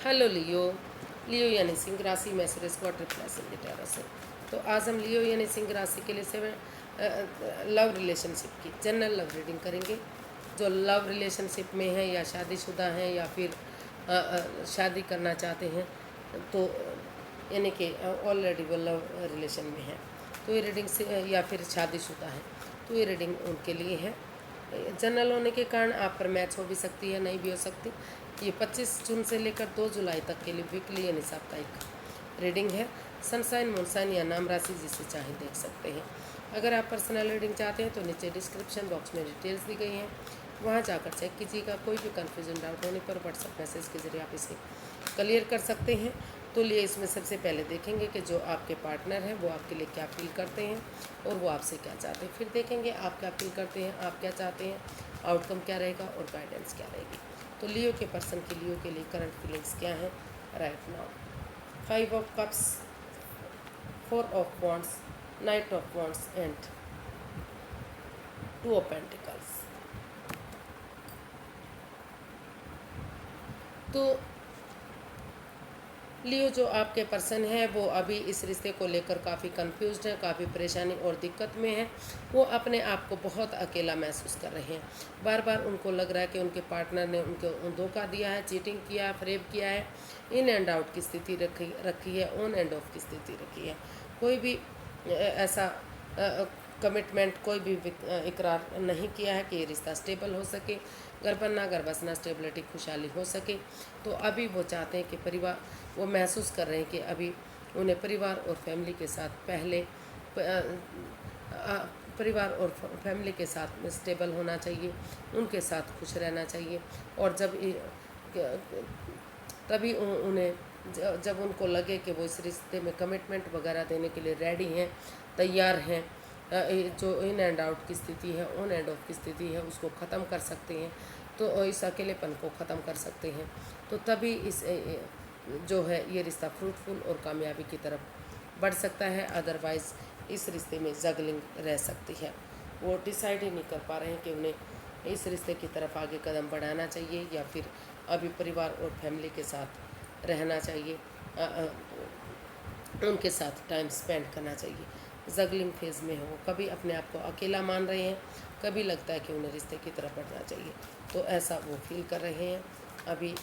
Hello लियो। लियो यानी सिंह राशि में सुरेश क्वार्टर प्लस से। तो आज हम लियो यानी सिंह राशि के लिए लव रिलेशनशिप की जनरल लव रीडिंग करेंगे। जो लव रिलेशनशिप में है या शादीशुदा हैं या फिर शादी करना चाहते हैं, तो यानी कि ऑलरेडी वो लव रिलेशन में है, तो ये रीडिंग से या फिर शादीशुदा है, तो ये रीडिंग उनके लिए है। जनरल होने के कारण आप पर मैच हो भी सकती है, नहीं भी हो सकती। ये 25 जून से लेकर 2 जुलाई तक के लिए वीकली यानी साप्ताहिक रीडिंग है। सनसाइन मूनसाइन या नाम राशि जिसे चाहे देख सकते हैं। अगर आप पर्सनल रीडिंग चाहते हैं तो नीचे डिस्क्रिप्शन बॉक्स में डिटेल्स दी गई हैं, वहाँ जाकर चेक कीजिएगा। कोई भी कन्फ्यूजन डाउट होने पर व्हाट्सएप मैसेज के जरिए आप इसे क्लियर कर सकते हैं। तो लिए इसमें सबसे पहले देखेंगे कि जो आपके पार्टनर हैं वो आपके लिए क्या फील करते हैं और वो आपसे क्या चाहते हैं। फिर देखेंगे आप क्या फील करते हैं, आप क्या चाहते हैं, आउटकम क्या रहेगा और गाइडेंस क्या रहेगी। तो लियो के पर्सन की लियो के लिए करंट फीलिंग्स क्या हैं right now. 5 of cups, 4 of wands, night of wands and 2 of pentacles. तो लियो जो आपके पर्सन है वो अभी इस रिश्ते को लेकर काफ़ी कंफ्यूज्ड है, काफ़ी परेशानी और दिक्कत में है। वो अपने आप को बहुत अकेला महसूस कर रहे हैं। बार बार उनको लग रहा है कि उनके पार्टनर ने उनको धोखा दिया है, चीटिंग किया है, फ्रेब किया है, इन एंड आउट की स्थिति रखी है, ऑन एंड ऑफ की स्थिति रखी है। कोई भी ऐसा कमिटमेंट, कोई भी इकरार नहीं किया है कि ये रिश्ता स्टेबल हो सके, घर बनना घर बसना, स्टेबिलिटी खुशहाली हो सके। तो अभी वो चाहते हैं कि परिवार, वो महसूस कर रहे हैं कि अभी उन्हें परिवार और फैमिली के साथ पहले परिवार और फैमिली के साथ स्टेबल होना चाहिए, उनके साथ खुश रहना चाहिए। और तभी उन्हें जब उनको लगे कि वो इस रिश्ते में कमिटमेंट वगैरह देने के लिए रेडी हैं, तैयार हैं, जो इन एंड आउट की स्थिति है, ऑन एंड ऑफ की स्थिति है, उसको ख़त्म कर सकते हैं। तो इस अकेलेपन को ख़त्म कर सकते हैं। तो तभी इस जो है ये रिश्ता फ्रूटफुल और कामयाबी की तरफ बढ़ सकता है। अदरवाइज़ इस रिश्ते में जगलिंग रह सकती है। वो डिसाइड ही नहीं कर पा रहे हैं कि उन्हें इस रिश्ते की तरफ आगे कदम बढ़ाना चाहिए या फिर अभी परिवार और फैमिली के साथ रहना चाहिए, उनके साथ टाइम स्पेंड करना चाहिए। जगलिंग फेज़ में हो, कभी अपने आप को अकेला मान रहे हैं, कभी लगता है कि उन्हें रिश्ते की तरफ बढ़ना चाहिए। तो ऐसा वो फील कर रहे हैं। अभी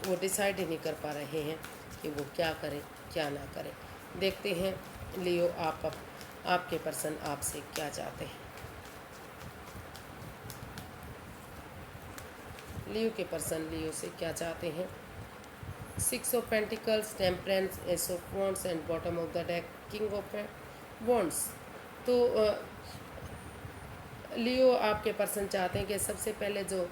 वो डिसाइड ही नहीं कर पा रहे हैं कि वो क्या करें क्या ना करें। देखते हैं लियो आपके पर्सन आपसे क्या चाहते हैं। लियो के पर्सन लियो से क्या चाहते हैं। 6 of pentacles, temperance, S of wands and bottom of the deck king of wands. तो लियो आपके पर्सन चाहते हैं कि सबसे पहले जो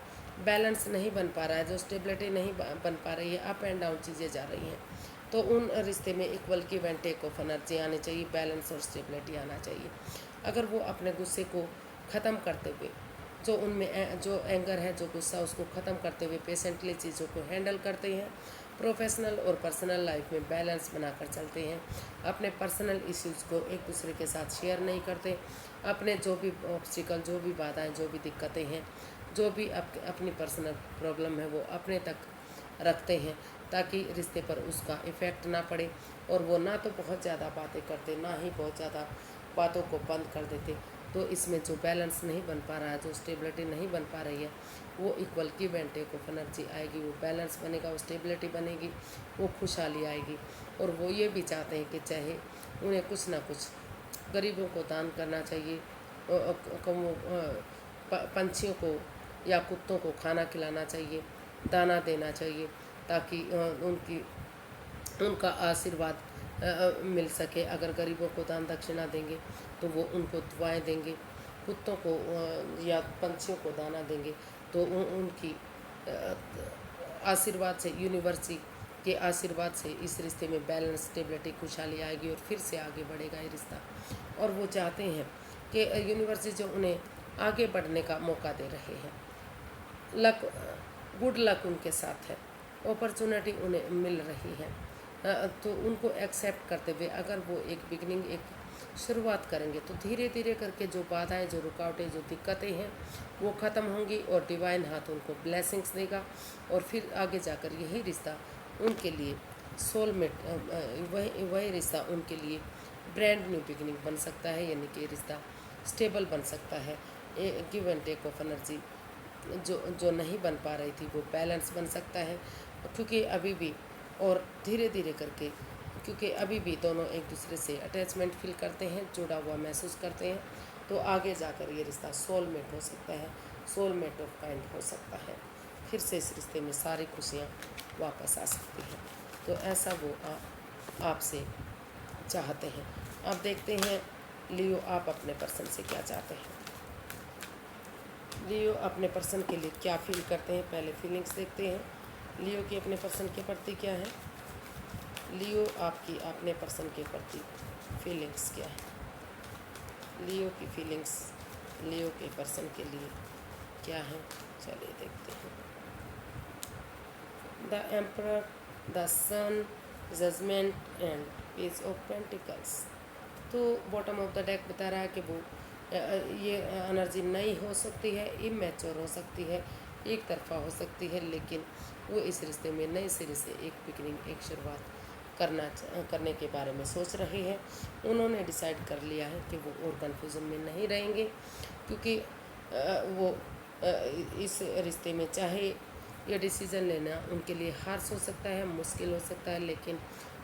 बैलेंस नहीं बन पा रहा है, जो स्टेबिलिटी नहीं बन पा रही है, अप एंड डाउन चीज़ें जा रही हैं, तो उन रिश्ते में equal give and take of energy आनी चाहिए, बैलेंस और स्टेबिलिटी आना चाहिए। अगर वो अपने गुस्से को ख़त्म करते हुए, जो उनमें जो एंगर है, जो गुस्सा, उसको ख़त्म करते हुए पेशेंटली चीज़ों को हैंडल करते हैं, प्रोफेशनल और पर्सनल लाइफ में बैलेंस बनाकर चलते हैं, अपने पर्सनल इश्यूज़ को एक दूसरे के साथ शेयर नहीं करते, अपने जो भी ऑब्स्टिकल, जो भी बाधाएं, जो भी दिक्कतें हैं, जो भी अपनी पर्सनल प्रॉब्लम है, वो अपने तक रखते हैं ताकि रिश्ते पर उसका इफ़ेक्ट ना पड़े। और वो ना तो बहुत ज़्यादा बातें करते, ना ही बहुत ज़्यादा बातों को बंद कर देते। तो इसमें जो बैलेंस नहीं बन पा रहा है, जो स्टेबिलिटी नहीं बन पा रही है, वो equal give and take of energy आएगी, वो बैलेंस बनेगा, वो स्टेबिलिटी बनेगी, वो खुशहाली आएगी। और वो ये भी चाहते हैं कि चाहे उन्हें कुछ ना कुछ गरीबों को दान करना चाहिए, पंछियों को या कुत्तों को खाना खिलाना चाहिए, दाना देना चाहिए, ताकि उनका आशीर्वाद मिल सके। अगर गरीबों को दान दक्षिणा देंगे तो वो उनको दुआएं देंगे, कुत्तों को या पंछियों को दाना देंगे तो उनकी आशीर्वाद से, यूनिवर्सिटी के आशीर्वाद से इस रिश्ते में बैलेंस, स्टेबिलिटी, खुशहाली आएगी और फिर से आगे बढ़ेगा ये रिश्ता। और वो चाहते हैं कि यूनिवर्सिटी जो उन्हें आगे बढ़ने का मौका दे रहे हैं, लक, गुड लक उनके साथ है, अपॉर्चुनिटी उन्हें मिल रही है। तो उनको एक्सेप्ट करते हुए, अगर वो एक बिगनिंग, एक शुरुआत करेंगे तो धीरे धीरे करके जो बाधाएं, जो रुकावटें, जो दिक्कतें हैं वो ख़त्म होंगी और डिवाइन हाथ उनको ब्लेसिंग्स देगा और फिर आगे जाकर यही रिश्ता उनके लिए सोलमेट, वही रिश्ता उनके लिए ब्रांड न्यू बिगिनिंग बन सकता है, यानी कि रिश्ता स्टेबल बन सकता है। Give and take of energy जो जो नहीं बन पा रही थी वो बैलेंस बन सकता है, क्योंकि अभी भी और धीरे धीरे करके, क्योंकि अभी भी दोनों एक दूसरे से अटैचमेंट फील करते हैं, जुड़ा हुआ महसूस करते हैं, तो आगे जाकर ये रिश्ता सोलमेट हो सकता है, सोलमेट ऑफ काइंड हो सकता है। फिर से इस रिश्ते में सारी खुशियाँ वापस आ सकती हैं। तो ऐसा वो आपसे चाहते हैं। अब देखते हैं लियो आप अपने पर्सन से क्या चाहते हैं। लियो अपने पर्सन के लिए क्या फील करते हैं, पहले फीलिंग्स देखते हैं। लियो की अपने पर्सन के प्रति क्या है, लियो आपकी अपने पर्सन के प्रति फीलिंग्स क्या है, लियो की फीलिंग्स लियो के पर्सन के लिए क्या है, चलिए देखते हैं। The emperor, the sun, judgment and page of pentacles. तो बॉटम ऑफ द डेक बता रहा है कि वो ये एनर्जी नई हो सकती है, इमेच्योर हो सकती है, एक तरफा हो सकती है, लेकिन वो इस रिश्ते में नए सिरे से एक बिगिनिंग, एक शुरुआत करने के बारे में सोच रहे हैं। उन्होंने डिसाइड कर लिया है कि वो और कन्फ्यूज़न में नहीं रहेंगे, क्योंकि वो इस रिश्ते में चाहे ये डिसीज़न लेना उनके लिए हार्श हो सकता है, मुश्किल हो सकता है, लेकिन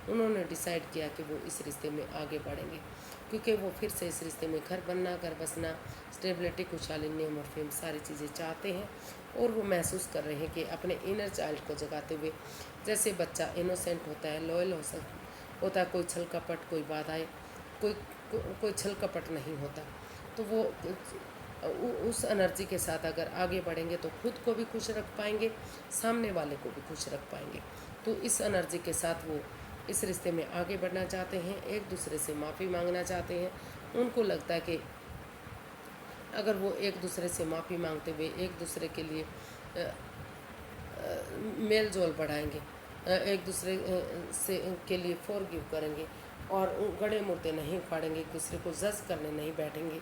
उन्होंने डिसाइड किया कि वो इस रिश्ते में आगे बढ़ेंगे, क्योंकि वो फिर से इस रिश्ते में घर बनना, घर बसना, स्टेबिलिटी, खुशहाली, नेम और फेम सारी चीज़ें चाहते हैं। और वो महसूस कर रहे हैं कि अपने इनर चाइल्ड को जगाते हुए, जैसे बच्चा इनोसेंट होता है, लॉयल होता है, कोई छल कपट, कोई बाधाएँ, कोई छल कपट नहीं होता, तो वो उस एनर्जी के साथ अगर आगे बढ़ेंगे तो खुद को भी खुश रख पाएंगे, सामने वाले को भी खुश रख पाएंगे। तो इस एनर्जी के साथ वो इस रिश्ते में आगे बढ़ना चाहते हैं, एक दूसरे से माफ़ी मांगना चाहते हैं। उनको लगता है कि अगर वो एक दूसरे से माफ़ी मांगते हुए एक दूसरे के लिए मेल जोल बढ़ाएंगे, एक दूसरे से के लिए फॉरगिव करेंगे और गड़े मुर्दे नहीं उखाड़ेंगे, एक दूसरे को जज करने नहीं बैठेंगे,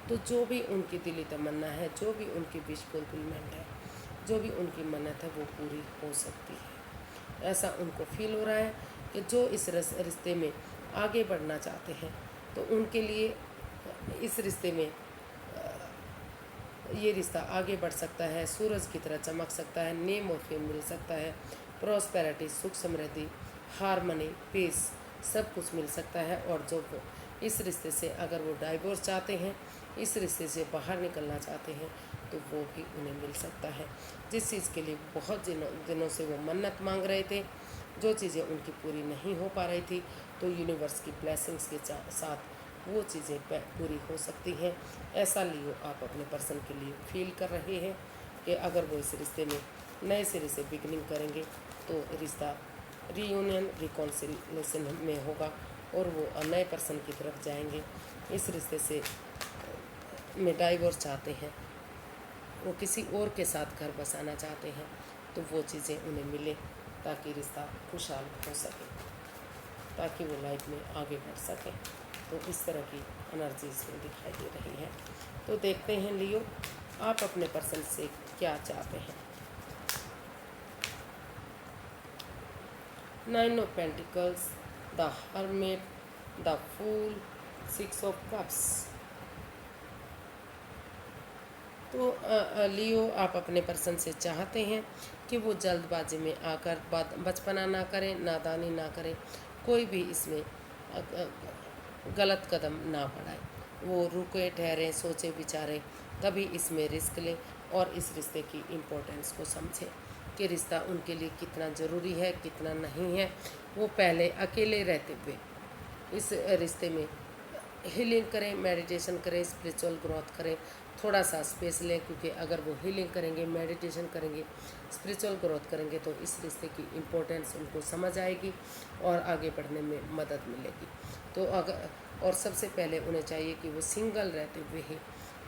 तो जो भी उनकी दिली तमन्ना है, जो भी उनकी विश फुलफिलमेंट है, जो भी उनकी मन्नत है वो पूरी हो सकती है। ऐसा उनको फील हो रहा है कि जो इस रिश्ते में आगे बढ़ना चाहते हैं तो उनके लिए इस रिश्ते में ये रिश्ता आगे बढ़ सकता है, सूरज की तरह चमक सकता है, नेम और फेम मिल सकता है, प्रॉस्पेरिटी, सुख समृद्धि, हारमनी, पीस सब कुछ मिल सकता है। और जो इस रिश्ते से अगर वो डाइवोर्स चाहते हैं, इस रिश्ते से बाहर निकलना चाहते हैं, तो वो भी उन्हें मिल सकता है। जिस चीज़ के लिए बहुत दिनों से वो मन्नत मांग रहे थे, जो चीज़ें उनकी पूरी नहीं हो पा रही थी, तो यूनिवर्स की ब्लेसिंग्स के साथ वो चीज़ें पूरी हो सकती हैं। ऐसा लियो आप अपने पर्सन के लिए फील कर रहे हैं कि अगर वो इस रिश्ते में नए सिरे से बिगनिंग करेंगे तो रिश्ता रीयूनियन, रिकॉन्सिलेशन में होगा और वो नए पर्सन की तरफ जाएंगे। इस रिश्ते से में डाइवोर्स चाहते हैं, वो किसी और के साथ घर बसाना चाहते हैं, तो वो चीज़ें उन्हें मिले ताकि रिश्ता खुशहाल हो सके, ताकि वो लाइफ में आगे बढ़ सकें। तो इस तरह की एनर्जी इसमें दिखाई दे रही है। तो देखते हैं लियो आप अपने पर्सन से क्या चाहते हैं। 9 of pentacles, the hermit, the fool, 6 of cups. तो लियो आप अपने पर्सन से चाहते हैं कि वो जल्दबाजी में आकर बचपना ना करें, नादानी ना करें, कोई भी इसमें गलत कदम ना बढ़ाए, वो रुके, ठहरें, सोचे विचारें, तभी इसमें रिस्क लें और इस रिश्ते की इम्पोर्टेंस को समझें कि रिश्ता उनके लिए कितना ज़रूरी है, कितना नहीं है। वो पहले अकेले रहते हुए इस रिश्ते में हीलिंग करें, मेडिटेशन करें, स्पिरिचुअल ग्रोथ करें, थोड़ा सा स्पेस लें, क्योंकि अगर वो हीलिंग करेंगे, मेडिटेशन करेंगे, स्पिरिचुअल ग्रोथ करेंगे तो इस रिश्ते की इम्पोर्टेंस उनको समझ आएगी और आगे बढ़ने में मदद मिलेगी। तो अगर और सबसे पहले उन्हें चाहिए कि वो सिंगल रहते हुए ही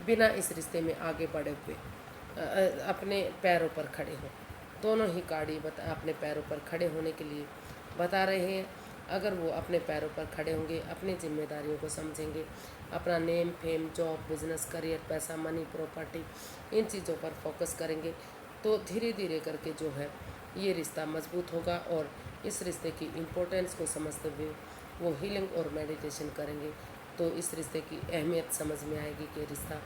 बिना इस रिश्ते में आगे बढ़े हुए अपने पैरों पर खड़े हों। दोनों ही कार्ड अपने पैरों पर खड़े होने के लिए बता रहे हैं अगर वो अपने पैरों पर खड़े होंगे, अपनी जिम्मेदारियों को समझेंगे, अपना name fame job business career पैसा मनी प्रॉपर्टी इन चीज़ों पर फोकस करेंगे, तो धीरे धीरे करके जो है ये रिश्ता मजबूत होगा। और इस रिश्ते की इम्पोर्टेंस को समझते हुए वो हीलिंग और मेडिटेशन करेंगे, तो इस रिश्ते की अहमियत समझ में आएगी कि रिश्ता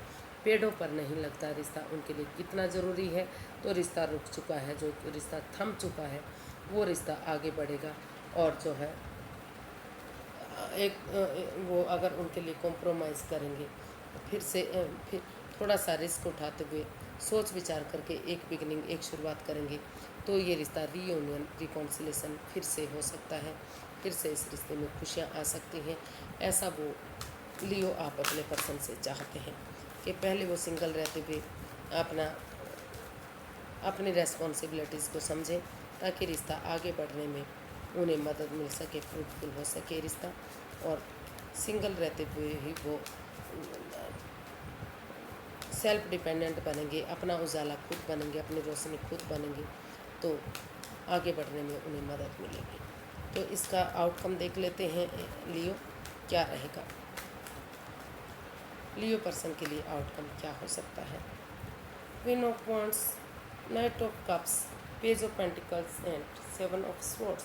पेड़ों पर नहीं लगता, रिश्ता उनके लिए कितना ज़रूरी है। तो रिश्ता रुक चुका है, जो रिश्ता थम चुका है वो रिश्ता आगे बढ़ेगा। और जो है वो अगर उनके लिए कॉम्प्रोमाइज़ करेंगे, फिर थोड़ा सा रिस्क उठाते हुए सोच विचार करके एक बिगनिंग एक शुरुआत करेंगे, तो ये रिश्ता रीयूनियन रिकॉन्सिलेशन फिर से हो सकता है, फिर से इस रिश्ते में खुशियाँ आ सकती हैं। ऐसा वो लियो आप अपने पर्सन से चाहते हैं कि पहले वो सिंगल रहते हुए अपनी रेस्पॉन्सिबिलिटीज़ को समझें, ताकि रिश्ता आगे बढ़ने में उन्हें मदद मिल सके, फ्रूटफुल हो सके रिश्ता। और सिंगल रहते हुए ही वो सेल्फ डिपेंडेंट बनेंगे, अपना उजाला खुद बनेंगे, अपनी रोशनी खुद बनेंगे, तो आगे बढ़ने में उन्हें मदद मिलेगी। तो इसका आउटकम देख लेते हैं लियो क्या रहेगा। लियो पर्सन के लिए आउटकम क्या हो सकता है। Queen of wands, night of cups, page of pentacles and 7 of swords.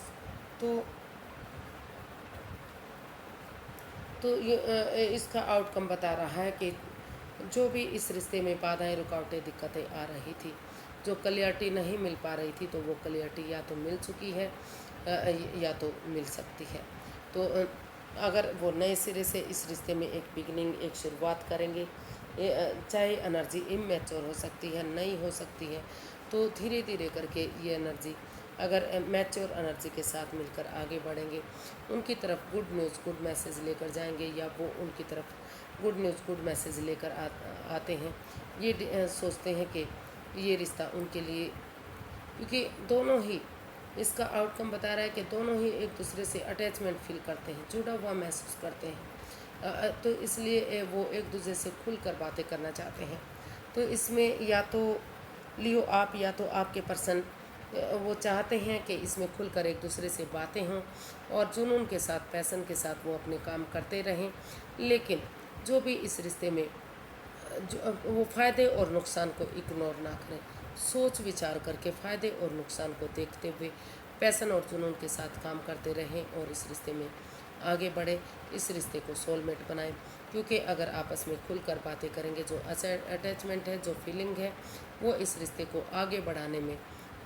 तो ये इसका आउटकम बता रहा है कि जो भी इस रिश्ते में बाधाएं रुकावटें दिक्कतें आ रही थी, जो क्लियरिटी नहीं मिल पा रही थी, तो वो क्लियरिटी या तो मिल चुकी है या तो मिल सकती है। तो अगर वो नए सिरे से इस रिश्ते में एक बिगनिंग एक शुरुआत करेंगे, चाहे एनर्जी इमैच्योर हो सकती है, नई हो सकती है, तो धीरे धीरे करके ये एनर्जी अगर मैच्योर एनर्जी के साथ मिलकर आगे बढ़ेंगे, उनकी तरफ गुड न्यूज़ गुड मैसेज लेकर जाएंगे, या वो उनकी तरफ गुड न्यूज़ गुड मैसेज लेकर आते हैं। ये सोचते हैं कि ये रिश्ता उनके लिए, क्योंकि दोनों ही इसका आउटकम बता रहा है कि दोनों ही एक दूसरे से अटैचमेंट फील करते हैं, जुड़ा हुआ महसूस करते हैं, तो इसलिए वो एक दूसरे से खुलकर बातें करना चाहते हैं। तो इसमें या तो लियो आप या तो आपके पर्सन वो चाहते हैं कि इसमें खुलकर एक दूसरे से बातें हों और जुनून के साथ पैसन के साथ वो अपने काम करते रहें, लेकिन जो भी इस रिश्ते में जो वो फ़ायदे और नुकसान को इग्नोर ना करें, सोच विचार करके फ़ायदे और नुकसान को देखते हुए पैसन और जुनून के साथ काम करते रहें और इस रिश्ते में आगे बढ़े, इस रिश्ते को सोलमेट बनाएं। क्योंकि अगर आपस में खुलकर बातें करेंगे, जो अटैचमेंट है, जो फीलिंग है, वो इस रिश्ते को आगे बढ़ाने में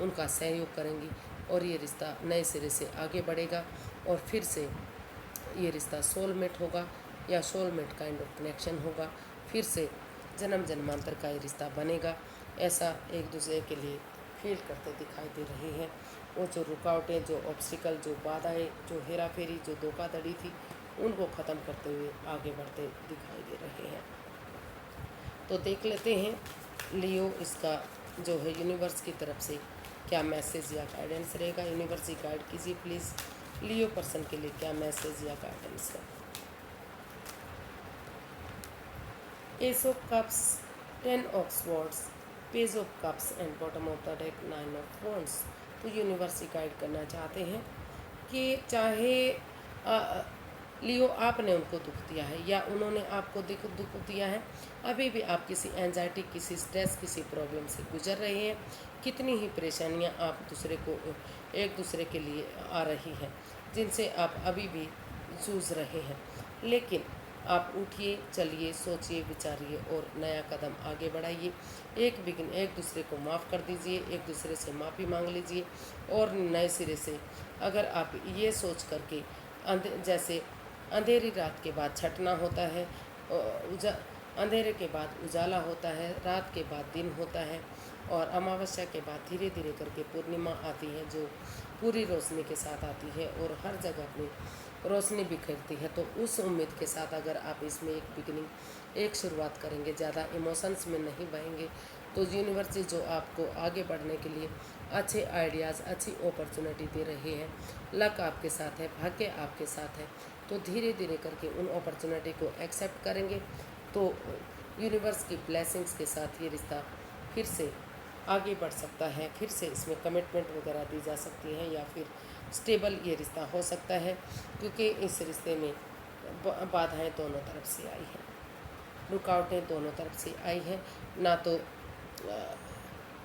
उनका सहयोग करेंगी और ये रिश्ता नए सिरे से आगे बढ़ेगा और फिर से ये रिश्ता सोलमेट होगा या सोलमेट काइंड ऑफ कनेक्शन होगा, फिर से जन्म जन्मांतर का ये रिश्ता बनेगा। ऐसा एक दूसरे के लिए फील करते दिखाई दे रही हैं। वो जो रुकावटें, जो ऑब्स्टिकल, जो बाधाएं, जो हेरा फेरी, जो धोखाधड़ी थी, उनको ख़त्म करते हुए आगे बढ़ते दिखाई दे रहे हैं। तो देख लेते हैं लियो इसका जो है यूनिवर्स की तरफ से क्या मैसेज या गाइडेंस रहेगा। यूनिवर्स ही गाइड कीजिए प्लीज़, लियो पर्सन के लिए क्या मैसेज या गाइडेंस है। S of cups, 10 of swords, page of cups and bottom of the deck 9 of wands. तो यूनिवर्स ही गाइड करना चाहते हैं कि चाहे लियो आपने उनको दुख दिया है या उन्होंने आपको दुख दिया है, अभी भी आप किसी एंजाइटी, किसी स्ट्रेस, किसी प्रॉब्लम से गुजर रहे हैं। कितनी ही परेशानियां आप एक दूसरे के लिए आ रही हैं, जिनसे आप अभी भी जूझ रहे हैं, लेकिन आप उठिए, चलिए, सोचिए, विचारिए और नया कदम आगे बढ़ाइए। एक दूसरे को माफ़ कर दीजिए, एक दूसरे से माफ़ी मांग लीजिए और नए सिरे से अगर आप ये सोच करके जैसे अंधेरी रात के बाद छटना होता है, अंधेरे के बाद उजाला होता है, रात के बाद दिन होता है और अमावस्या के बाद धीरे धीरे करके पूर्णिमा आती है, जो पूरी रोशनी के साथ आती है और हर जगह अपनी रोशनी बिखेरती है। तो उस उम्मीद के साथ अगर आप इसमें एक बिगनिंग, एक शुरुआत करेंगे, ज़्यादा इमोशंस में नहीं बहेंगे, तो यूनिवर्स जो आपको आगे बढ़ने के लिए अच्छे आइडियाज़, अच्छी अपॉर्चुनिटी दे रही है। लक आपके साथ है, भाग्य आपके साथ है। तो धीरे धीरे करके उन अपॉर्चुनिटी को एक्सेप्ट करेंगे, तो यूनिवर्स की ब्लेसिंग्स के साथ ये रिश्ता फिर से आगे बढ़ सकता है, फिर से इसमें कमिटमेंट वगैरह दी जा सकती है, या फिर स्टेबल ये रिश्ता हो सकता है, क्योंकि इस रिश्ते में बाधाएं दोनों तरफ से आई हैं, रुकावटें दोनों तरफ से आई हैं। ना तो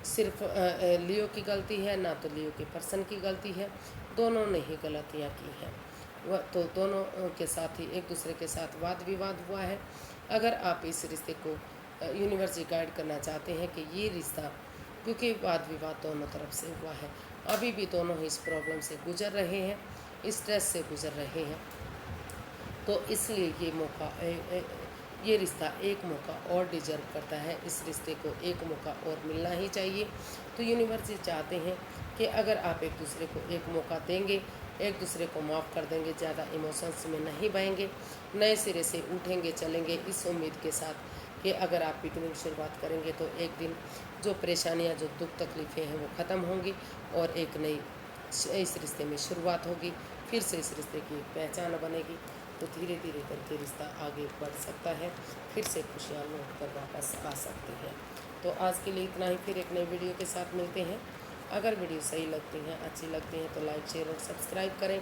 सिर्फ लियो की गलती है, ना तो लियो के पर्सन की गलती है, दोनों ने ही गलतियाँ की हैं। वह तो दोनों के साथ ही एक दूसरे के साथ वाद विवाद हुआ है। अगर आप इस रिश्ते को यूनिवर्स गाइड करना चाहते हैं कि ये रिश्ता, क्योंकि वाद विवाद दोनों तरफ से हुआ है, अभी भी दोनों ही इस प्रॉब्लम से गुजर रहे हैं, स्ट्रेस से गुजर रहे हैं, तो इसलिए ये मौका ये रिश्ता एक मौका और डिजर्व करता है। इस रिश्ते को एक मौका और मिलना ही चाहिए। तो यूनिवर्स ये चाहते हैं कि अगर आप एक दूसरे को एक मौका देंगे, एक दूसरे को माफ़ कर देंगे, ज़्यादा इमोशंस में नहीं बहेंगे, नए सिरे से उठेंगे चलेंगे इस उम्मीद के साथ कि अगर आप पिकनिक शुरुआत करेंगे तो एक दिन जो परेशानियां, जो दुख तकलीफ़ें हैं वो ख़त्म होंगी और एक नई इस रिश्ते में शुरुआत होगी, फिर से इस रिश्ते की एक पहचान बनेगी। तो धीरे धीरे करके रिश्ता आगे बढ़ सकता है, फिर से खुशियाँ लौट कर वापस आ सकती हैं। तो आज के लिए इतना ही, फिर एक नई वीडियो के साथ मिलते हैं। अगर वीडियो सही लगती हैं, अच्छी लगती हैं तो लाइक, शेयर और सब्सक्राइब करें।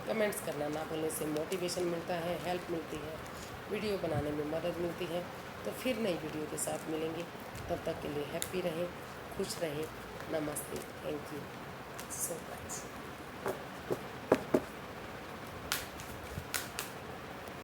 कमेंट्स करना ना भूलें, से मोटिवेशन मिलता है, हेल्प मिलती है, वीडियो बनाने में मदद मिलती है। तो फिर नई वीडियो के साथ मिलेंगे, तब तक के लिए हैप्पी रहें, खुश रहें। नमस्ते, थैंक यू सो मच।